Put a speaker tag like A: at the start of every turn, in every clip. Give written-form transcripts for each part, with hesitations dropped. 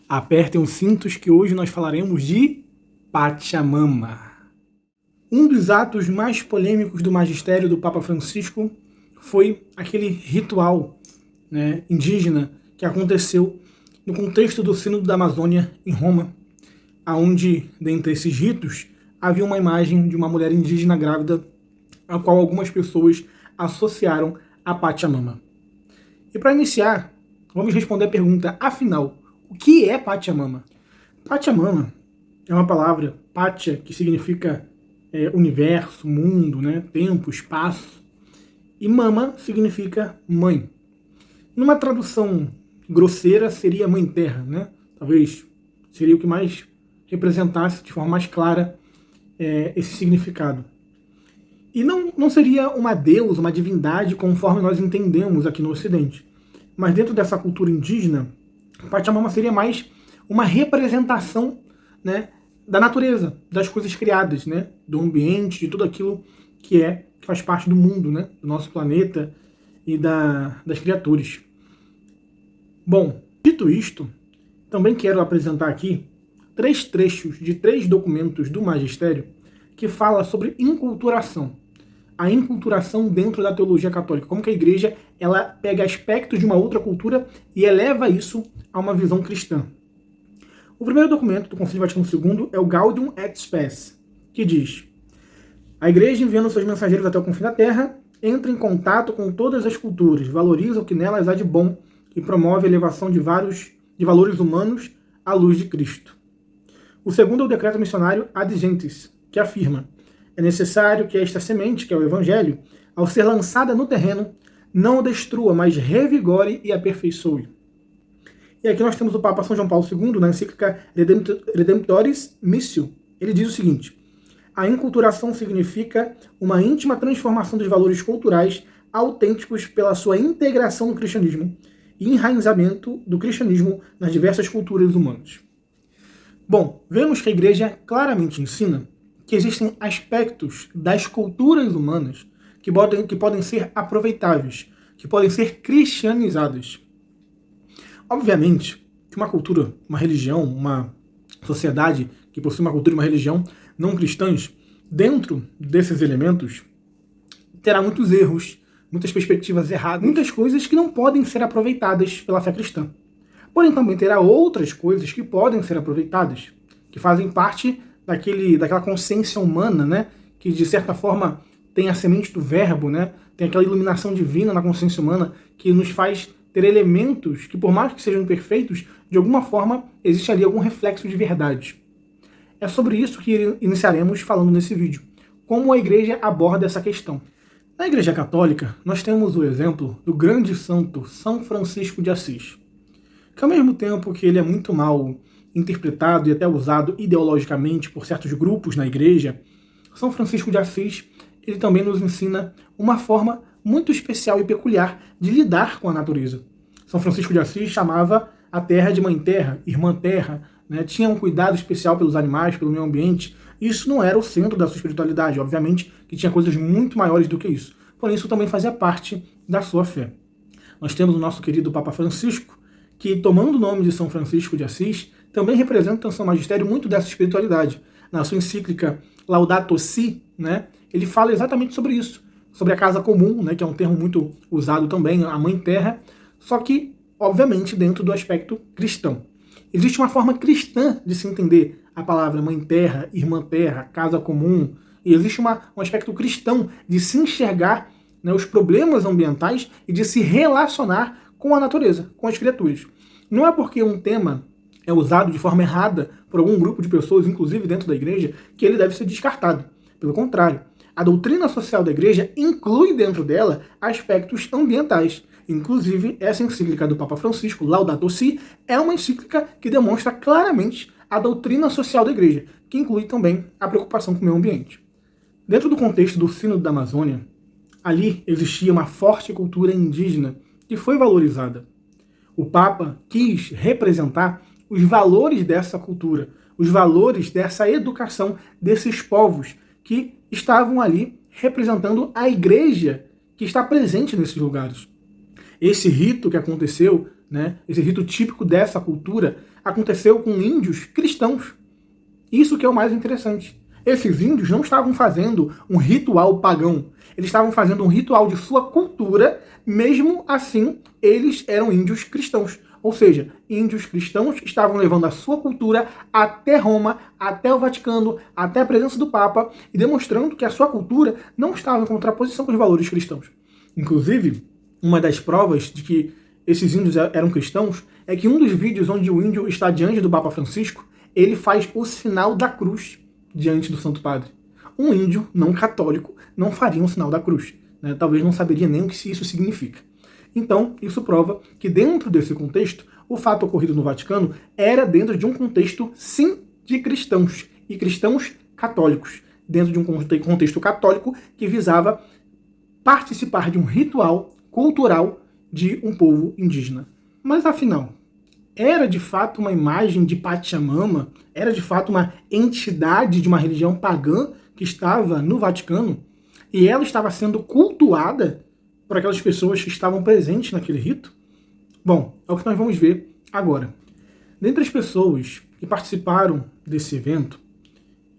A: Apertem os cintos que hoje nós falaremos de Pachamama. Um dos atos mais polêmicos do magistério do Papa Francisco foi aquele ritual indígena que aconteceu no contexto do Sínodo da Amazônia em Roma, onde, dentre esses ritos, havia uma imagem de uma mulher indígena grávida, a qual algumas pessoas associaram a Pachamama. E para iniciar, vamos responder a pergunta, afinal, o que é Pachamama? Pachamama é uma palavra, Pacha, que significa universo, mundo, tempo, espaço, e Mama significa mãe. Numa tradução grosseira seria Mãe Terra, Talvez seria o que mais representasse de forma mais clara esse significado. E não seria uma deusa, uma divindade conforme nós entendemos aqui no Ocidente. Mas dentro dessa cultura indígena, Pachamama seria mais uma representação da natureza, das coisas criadas, do ambiente, de tudo aquilo que faz parte do mundo, do nosso planeta e das criaturas. Bom, dito isto, também quero apresentar aqui 3 trechos de 3 documentos do Magistério que fala sobre inculturação. A inculturação dentro da teologia católica, como que a igreja ela pega aspectos de uma outra cultura e eleva isso a uma visão cristã. O primeiro documento do Concílio Vaticano II é o Gaudium et Spes, que diz: a igreja, enviando seus mensageiros até o confim da terra, entra em contato com todas as culturas, valoriza o que nelas há de bom e promove a elevação de valores humanos à luz de Cristo. O segundo é o decreto missionário Ad Gentes, que afirma: é necessário que esta semente, que é o Evangelho, ao ser lançada no terreno, não o destrua, mas revigore e aperfeiçoe. E aqui nós temos o Papa São João Paulo II, na encíclica Redemptoris Missio. Ele diz o seguinte: a inculturação significa uma íntima transformação dos valores culturais autênticos pela sua integração no cristianismo e enraizamento do cristianismo nas diversas culturas humanas. Bom, vemos que a igreja claramente ensina que existem aspectos das culturas humanas que podem ser aproveitáveis, que podem ser cristianizadas. Obviamente que uma cultura, uma religião, uma sociedade que possui uma cultura e uma religião não cristãs, dentro desses elementos, terá muitos erros, muitas perspectivas erradas, muitas coisas que não podem ser aproveitadas pela fé cristã. Porém, também terá outras coisas que podem ser aproveitadas, que fazem parte daquela consciência humana, que de certa forma tem a semente do verbo, tem aquela iluminação divina na consciência humana que nos faz ter elementos que, por mais que sejam imperfeitos, de alguma forma existe ali algum reflexo de verdade. É sobre isso que iniciaremos falando nesse vídeo, como a igreja aborda essa questão. Na Igreja Católica, nós temos o exemplo do grande santo São Francisco de Assis, que ao mesmo tempo que ele é muito mal interpretado e até usado ideologicamente por certos grupos na igreja, São Francisco de Assis, ele também nos ensina uma forma muito especial e peculiar de lidar com a natureza. São Francisco de Assis chamava a terra de mãe terra, irmã terra, tinha um cuidado especial pelos animais, pelo meio ambiente. Isso não era o centro da sua espiritualidade, obviamente que tinha coisas muito maiores do que isso. Porém, isso também fazia parte da sua fé. Nós temos o nosso querido Papa Francisco, que, tomando o nome de São Francisco de Assis, também representa no seu magistério muito dessa espiritualidade. Na sua encíclica Laudato Si, ele fala exatamente sobre isso, sobre a casa comum, que é um termo muito usado também, a mãe terra, só que, obviamente, dentro do aspecto cristão. Existe uma forma cristã de se entender a palavra mãe terra, irmã terra, casa comum, e existe um aspecto cristão de se enxergar os problemas ambientais e de se relacionar com a natureza, com as criaturas. Não é porque um tema é usado de forma errada por algum grupo de pessoas, inclusive dentro da igreja, que ele deve ser descartado. Pelo contrário, a doutrina social da igreja inclui dentro dela aspectos ambientais. Inclusive, essa encíclica do Papa Francisco, Laudato Si, é uma encíclica que demonstra claramente a doutrina social da igreja, que inclui também a preocupação com o meio ambiente. Dentro do contexto do Sínodo da Amazônia, ali existia uma forte cultura indígena que foi valorizada. O Papa quis representar os valores dessa cultura, os valores dessa educação desses povos que estavam ali representando a igreja que está presente nesses lugares. Esse rito que aconteceu, esse rito típico dessa cultura, aconteceu com índios cristãos. Isso que é o mais interessante. Esses índios não estavam fazendo um ritual pagão. Eles estavam fazendo um ritual de sua cultura, mesmo assim, eles eram índios cristãos. Ou seja, índios cristãos estavam levando a sua cultura até Roma, até o Vaticano, até a presença do Papa, e demonstrando que a sua cultura não estava em contraposição com os valores cristãos. Inclusive, uma das provas de que esses índios eram cristãos é que um dos vídeos onde o índio está diante do Papa Francisco, ele faz o sinal da cruz diante do Santo Padre. Um índio não católico não faria um sinal da cruz, né? Talvez não saberia nem o que isso significa. Então, isso prova que dentro desse contexto, o fato ocorrido no Vaticano era dentro de um contexto, sim, de cristãos, e cristãos católicos, dentro de um contexto católico que visava participar de um ritual cultural de um povo indígena. Mas afinal, era de fato uma imagem de Pachamama? Era de fato uma entidade de uma religião pagã que estava no Vaticano? E ela estava sendo cultuada por aquelas pessoas que estavam presentes naquele rito? Bom, é o que nós vamos ver agora. Dentre as pessoas que participaram desse evento,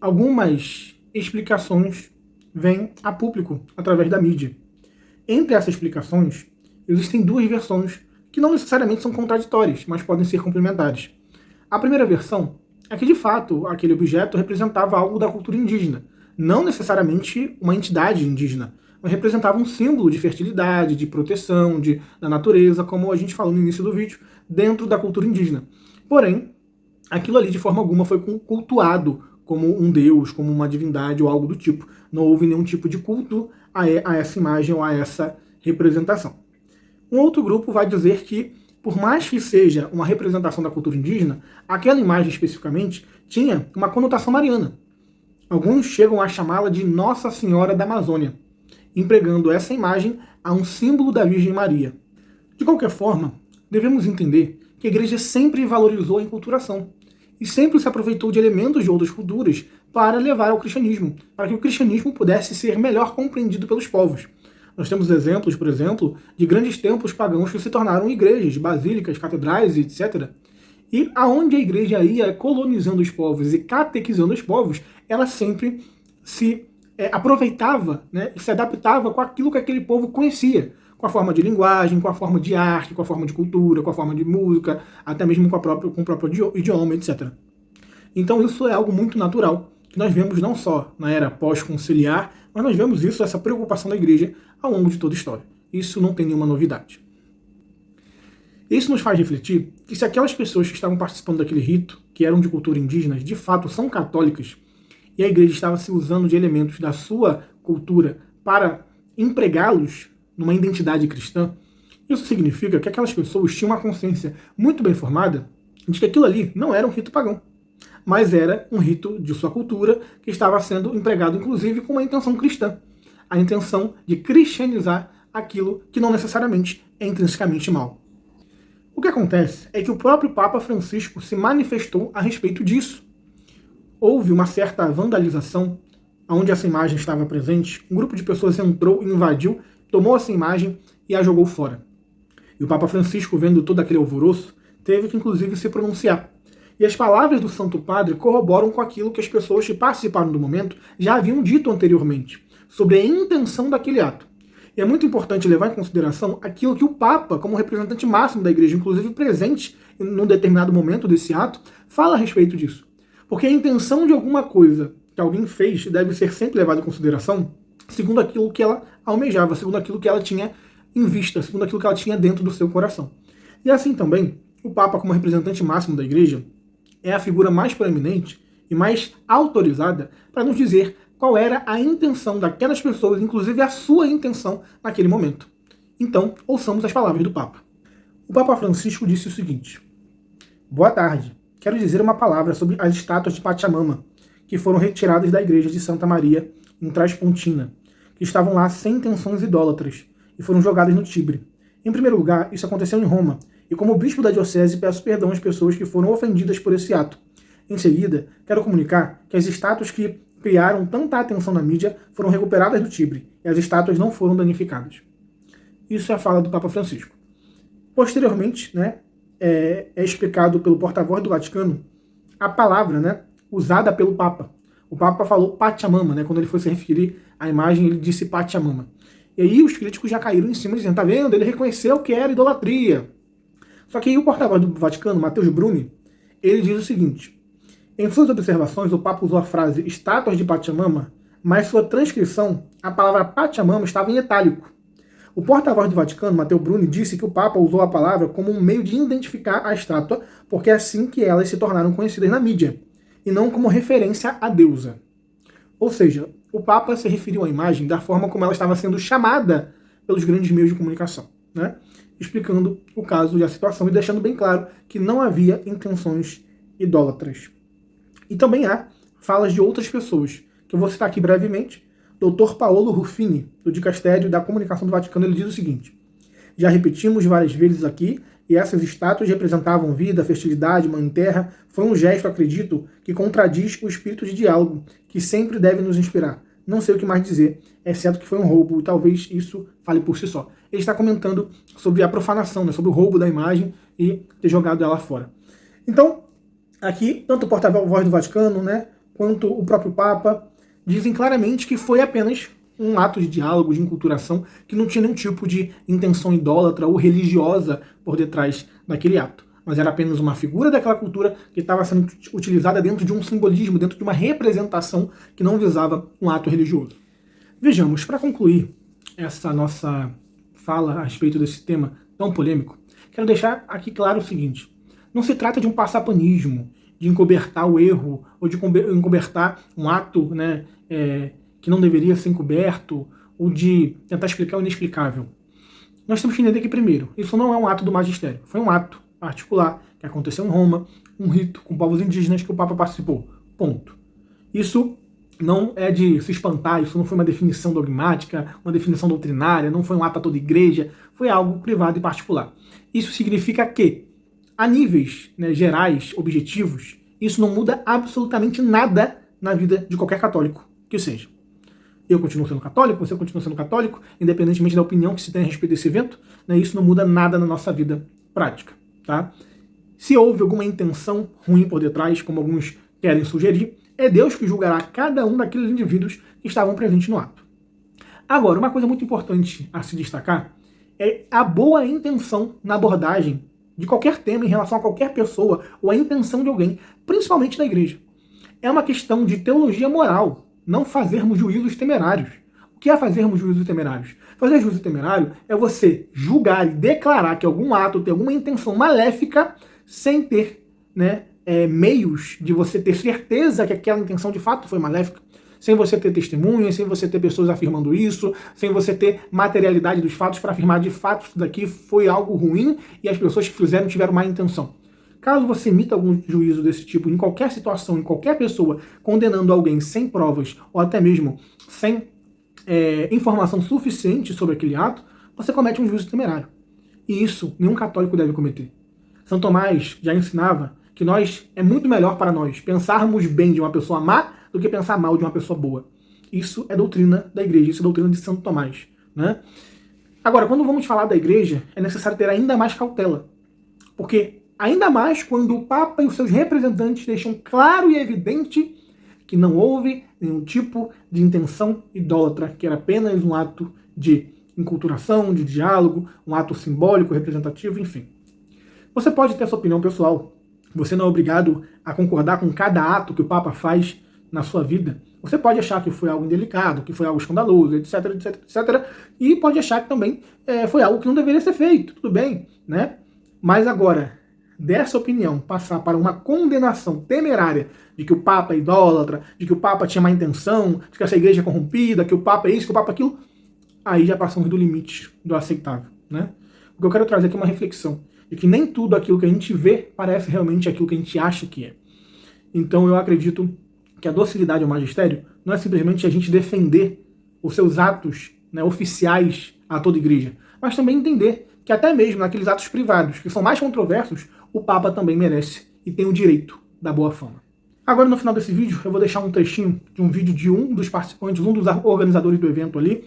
A: algumas explicações vêm a público através da mídia. Entre essas explicações, existem duas versões que não necessariamente são contraditórias, mas podem ser complementares. A primeira versão é que, de fato, aquele objeto representava algo da cultura indígena, não necessariamente uma entidade indígena, mas representava um símbolo de fertilidade, de proteção, da natureza, como a gente falou no início do vídeo, dentro da cultura indígena. Porém, aquilo ali de forma alguma foi cultuado como um deus, como uma divindade ou algo do tipo. Não houve nenhum tipo de culto a essa imagem ou a essa representação. Um outro grupo vai dizer que, por mais que seja uma representação da cultura indígena, aquela imagem especificamente tinha uma conotação mariana. Alguns chegam a chamá-la de Nossa Senhora da Amazônia, empregando essa imagem a um símbolo da Virgem Maria. De qualquer forma, devemos entender que a igreja sempre valorizou a enculturação e sempre se aproveitou de elementos de outras culturas para levar ao cristianismo, para que o cristianismo pudesse ser melhor compreendido pelos povos. Nós temos exemplos, por exemplo, de grandes templos pagãos que se tornaram igrejas, basílicas, catedrais, etc. E aonde a igreja ia colonizando os povos e catequizando os povos, ela sempre se aproveitava, né, e se adaptava com aquilo que aquele povo conhecia, com a forma de linguagem, com a forma de arte, com a forma de cultura, com a forma de música, até mesmo com o próprio idioma, etc. Então isso é algo muito natural, que nós vemos não só na era pós-conciliar, mas nós vemos isso, essa preocupação da igreja ao longo de toda a história. Isso não tem nenhuma novidade. Isso nos faz refletir que se aquelas pessoas que estavam participando daquele rito, que eram de cultura indígena, de fato são católicas, e a igreja estava se usando de elementos da sua cultura para empregá-los numa identidade cristã, isso significa que aquelas pessoas tinham uma consciência muito bem formada de que aquilo ali não era um rito pagão, mas era um rito de sua cultura que estava sendo empregado, inclusive, com uma intenção cristã. A intenção de cristianizar aquilo que não necessariamente é intrinsecamente mal. O que acontece é que o próprio Papa Francisco se manifestou a respeito disso. Houve uma certa vandalização onde essa imagem estava presente. Um grupo de pessoas entrou, invadiu, tomou essa imagem e a jogou fora. E o Papa Francisco, vendo todo aquele alvoroço, teve que inclusive se pronunciar. E as palavras do Santo Padre corroboram com aquilo que as pessoas que participaram do momento já haviam dito anteriormente, sobre a intenção daquele ato. E é muito importante levar em consideração aquilo que o Papa, como representante máximo da Igreja, inclusive presente num determinado momento desse ato, fala a respeito disso. Porque a intenção de alguma coisa que alguém fez deve ser sempre levada em consideração segundo aquilo que ela almejava, segundo aquilo que ela tinha em vista, segundo aquilo que ela tinha dentro do seu coração. E assim também, o Papa, como representante máximo da Igreja, é a figura mais proeminente e mais autorizada para nos dizer qual era a intenção daquelas pessoas, inclusive a sua intenção naquele momento. Então, ouçamos as palavras do Papa. O Papa Francisco disse o seguinte: Boa tarde. Quero dizer uma palavra sobre as estátuas de Pachamama, que foram retiradas da igreja de Santa Maria, em Trás-Pontina, que estavam lá sem intenções idólatras, e foram jogadas no Tibre. Em primeiro lugar, isso aconteceu em Roma, e como bispo da diocese peço perdão às pessoas que foram ofendidas por esse ato. Em seguida, quero comunicar que as estátuas que criaram tanta atenção na mídia foram recuperadas do Tibre, e as estátuas não foram danificadas. Isso é a fala do Papa Francisco. Posteriormente, é explicado pelo porta-voz do Vaticano a palavra, né, usada pelo Papa. O Papa falou Pachamama, né, quando ele foi se referir à imagem, ele disse Pachamama. E aí os críticos já caíram em cima dizendo, tá vendo, ele reconheceu que era idolatria. Só que aí o porta-voz do Vaticano, Matheus Bruni, ele diz o seguinte: em suas observações, o Papa usou a frase estátuas de Pachamama, mas sua transcrição, a palavra Pachamama estava em itálico. O porta-voz do Vaticano, Matteo Bruni, disse que o Papa usou a palavra como um meio de identificar a estátua, porque é assim que elas se tornaram conhecidas na mídia, e não como referência à deusa. Ou seja, o Papa se referiu à imagem da forma como ela estava sendo chamada pelos grandes meios de comunicação, né? Explicando o caso e a situação e deixando bem claro que não havia intenções idólatras. E também há falas de outras pessoas, que eu vou citar aqui brevemente. Dr. Paolo Ruffini, do Dicastério da Comunicação do Vaticano, ele diz o seguinte: já repetimos várias vezes aqui, e essas estátuas representavam vida, fertilidade, mãe terra. Foi um gesto, acredito, que contradiz o espírito de diálogo, que sempre deve nos inspirar. Não sei o que mais dizer, exceto que foi um roubo, e talvez isso fale por si só. Ele está comentando sobre a profanação, né, sobre o roubo da imagem e ter jogado ela fora. Então, aqui, tanto o porta-voz do Vaticano, né, quanto o próprio Papa, dizem claramente que foi apenas um ato de diálogo, de enculturação, que não tinha nenhum tipo de intenção idólatra ou religiosa por detrás daquele ato. Mas era apenas uma figura daquela cultura que estava sendo utilizada dentro de um simbolismo, dentro de uma representação que não visava um ato religioso. Vejamos, para concluir essa nossa fala a respeito desse tema tão polêmico, quero deixar aqui claro o seguinte: não se trata de um passapanismo, de encobertar o erro, ou de encobertar um ato, né, que não deveria ser encoberto, ou de tentar explicar o inexplicável. Nós temos que entender que, primeiro, isso não é um ato do magistério, foi um ato particular que aconteceu em Roma, um rito com povos indígenas que o Papa participou. Ponto. Isso não é de se espantar, isso não foi uma definição dogmática, uma definição doutrinária, não foi um ato a toda igreja, foi algo privado e particular. Isso significa que, a níveis, né, gerais, objetivos, isso não muda absolutamente nada na vida de qualquer católico que seja. Eu continuo sendo católico, você continua sendo católico, independentemente da opinião que se tem a respeito desse evento, né, isso não muda nada na nossa vida prática. Tá? Se houve alguma intenção ruim por detrás, como alguns querem sugerir, é Deus que julgará cada um daqueles indivíduos que estavam presentes no ato. Agora, uma coisa muito importante a se destacar é a boa intenção na abordagem de qualquer tema em relação a qualquer pessoa ou a intenção de alguém, principalmente na igreja. É uma questão de teologia moral, não fazermos juízos temerários. O que é fazermos juízos temerários? Fazer juízo temerário é você julgar e declarar que algum ato tem alguma intenção maléfica sem ter, né, meios de você ter certeza que aquela intenção de fato foi maléfica, sem você ter testemunhas, sem você ter pessoas afirmando isso, sem você ter materialidade dos fatos para afirmar de fato isso daqui foi algo ruim e as pessoas que fizeram tiveram má intenção. Caso você emita algum juízo desse tipo em qualquer situação, em qualquer pessoa, condenando alguém sem provas ou até mesmo sem informação suficiente sobre aquele ato, você comete um juízo temerário. E isso nenhum católico deve cometer. São Tomás já ensinava que é muito melhor para nós pensarmos bem de uma pessoa má do que pensar mal de uma pessoa boa. Isso é doutrina da igreja, isso é doutrina de Santo Tomás. Né? Agora, quando vamos falar da igreja, é necessário ter ainda mais cautela. Porque ainda mais quando o Papa e os seus representantes deixam claro e evidente que não houve nenhum tipo de intenção idólatra, que era apenas um ato de enculturação, de diálogo, um ato simbólico, representativo, enfim. Você pode ter sua opinião pessoal, você não é obrigado a concordar com cada ato que o Papa faz na sua vida. Você pode achar que foi algo indelicado, que foi algo escandaloso, etc, etc, etc, e pode achar que também foi algo que não deveria ser feito, tudo bem, né? Mas agora, dessa opinião passar para uma condenação temerária de que o Papa é idólatra, de que o Papa tinha má intenção, de que essa igreja é corrompida, que o Papa é isso, que o Papa é aquilo, aí já passamos do limite do aceitável, né? O que eu quero trazer aqui é uma reflexão de que nem tudo aquilo que a gente vê parece realmente aquilo que a gente acha que é. Então eu acredito que a docilidade ao magistério não é simplesmente a gente defender os seus atos, né, oficiais a toda igreja, mas também entender que até mesmo naqueles atos privados, que são mais controversos, o Papa também merece e tem o direito da boa fama. Agora, no final desse vídeo, eu vou deixar um trechinho de um vídeo de um dos participantes, um dos organizadores do evento ali,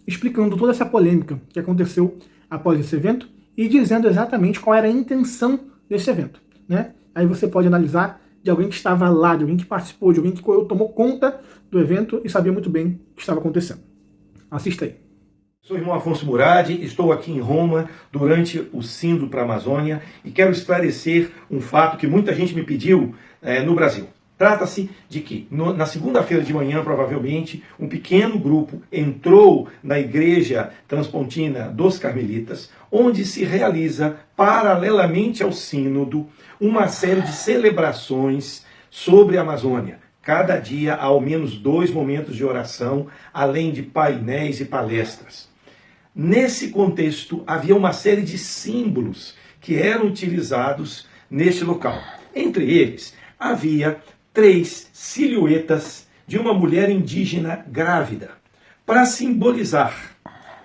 A: explicando toda essa polêmica que aconteceu após esse evento e dizendo exatamente qual era a intenção desse evento, né? Aí você pode analisar de alguém que estava lá, de alguém que participou, de alguém que tomou conta do evento e sabia muito bem o que estava acontecendo. Assista aí.
B: Sou o irmão Afonso Muradi, estou aqui em Roma durante o Sínodo para a Amazônia e quero esclarecer um fato que muita gente me pediu no Brasil. Trata-se de que, na segunda-feira de manhã, provavelmente, um pequeno grupo entrou na igreja transpontina dos Carmelitas, onde se realiza, paralelamente ao Sínodo, uma série de celebrações sobre a Amazônia. Cada dia há ao menos 2 momentos de oração, além de painéis e palestras. Nesse contexto, havia uma série de símbolos que eram utilizados neste local. Entre eles, havia 3 silhuetas de uma mulher indígena grávida, para simbolizar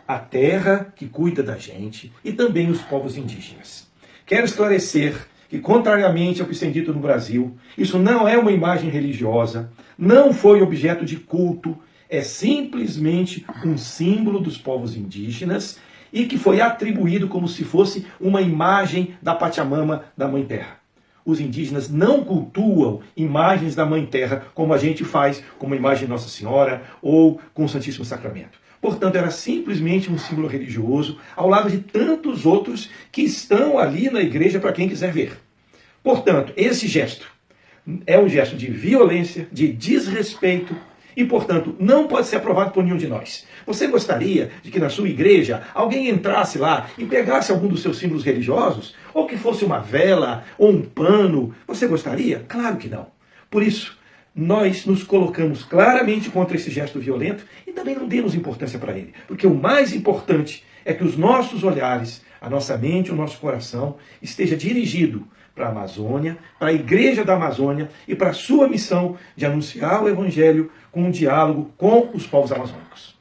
B: a terra que cuida da gente e também os povos indígenas. Quero esclarecer que, contrariamente ao que tem dito no Brasil, isso não é uma imagem religiosa, não foi objeto de culto, é simplesmente um símbolo dos povos indígenas e que foi atribuído como se fosse uma imagem da Pachamama, da Mãe Terra. Os indígenas não cultuam imagens da Mãe Terra como a gente faz com uma imagem de Nossa Senhora ou com o Santíssimo Sacramento. Portanto, era simplesmente um símbolo religioso ao lado de tantos outros que estão ali na igreja para quem quiser ver. Portanto, esse gesto é um gesto de violência, de desrespeito e, portanto, não pode ser aprovado por nenhum de nós. Você gostaria de que na sua igreja alguém entrasse lá e pegasse algum dos seus símbolos religiosos? Ou que fosse uma vela ou um pano? Você gostaria? Claro que não. Por isso, nós nos colocamos claramente contra esse gesto violento e também não demos importância para ele. Porque o mais importante é que os nossos olhares, a nossa mente, o nosso coração esteja dirigido para a Amazônia, para a Igreja da Amazônia e para a sua missão de anunciar o Evangelho com um diálogo com os povos amazônicos.